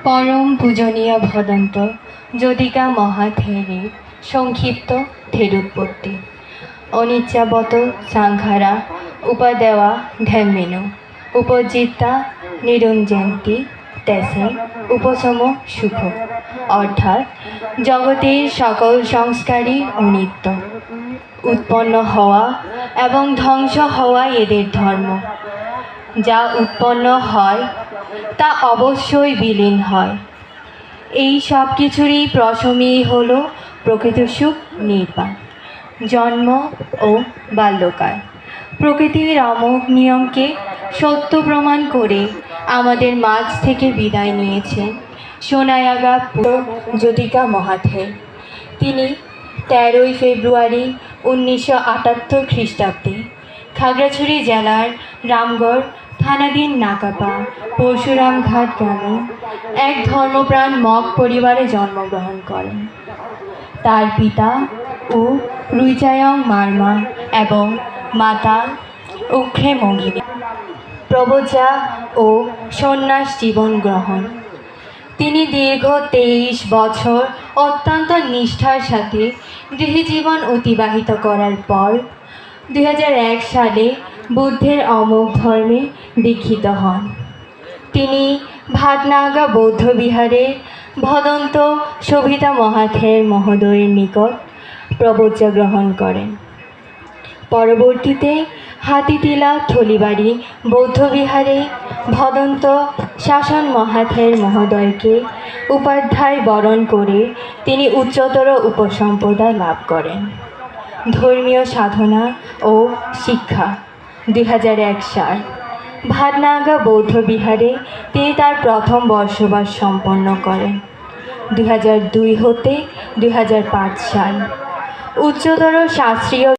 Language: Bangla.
পরম পূজনীয় ভদন্ত যদিকা মহাথেরের সংক্ষিপ্ত থেরুৎপত্তি অনিচ্ছাবত সাংঘারা উপাদেওয়া ধ্যামেনু উপজিতা নিরঞ্জন্তি তেসে উপশম সুখ, অর্থাৎ জগতের সকল সংস্কারই অনিত্য, উৎপন্ন হওয়া এবং ধ্বংস হওয়া এদের ধর্ম। যা উৎপন্ন হয় তা অবশ্যই বিলীন হয়। এই সব কিছুরই প্রশমই হল প্রকৃত সুখ নির্বাণ। জন্ম ও বাল্যকাল প্রকৃতির অমোঘ নিয়মকে সত্য প্রমাণ করে আমাদের মাঝ থেকে বিদায় নিয়েছেন সোনায়াগা যদিকা মহাথের। তিনি 13ই ফেব্রুয়ারি 1978 খ্রিস্টাব্দে খাগড়াছড়ি জেলার রামগড় থানাধীন নাকাপা পরশুরামঘাট গ্রামে এক ধর্মপ্রাণ মগ পরিবারে জন্মগ্রহণ করেন। তার পিতা ও রুইচায়ং মারমা এবং মাতা উখ্রে মগিনী প্রবজা ও সন্ন্যাস জীবন গ্রহণ। তিনি দীর্ঘ 23 বছর অত্যন্ত নিষ্ঠার সাথে গৃহজীবন অতিবাহিত করার পর 2001 সালে বুদ্ধের অমোঘ ধর্মে দীক্ষিত হন। তিনি ভাটনাগা বৌদ্ধবিহারের ভদন্ত সবিতা মহাথের মহোদয়ের নিকট প্রবজ্জা গ্রহণ করেন। পরবর্তীতে হাতিটিলা থলিবাড়ি বৌদ্ধবিহারে ভদন্ত শাসন মহাথের মহোদয়কে উপাধ্যায় বরণ করে তিনি উচ্চতর উপসম্পদা লাভ করেন। ধর্মীয় সাধনা ও শিক্ষা 2001 সাল ভাটনাগা বৌদ্ধবিহারে তিনি তার প্রথম বর্ষবাস সম্পন্ন করেন। 2002 হতে 2005 সাল উচ্চতর শাস্ত্রীয়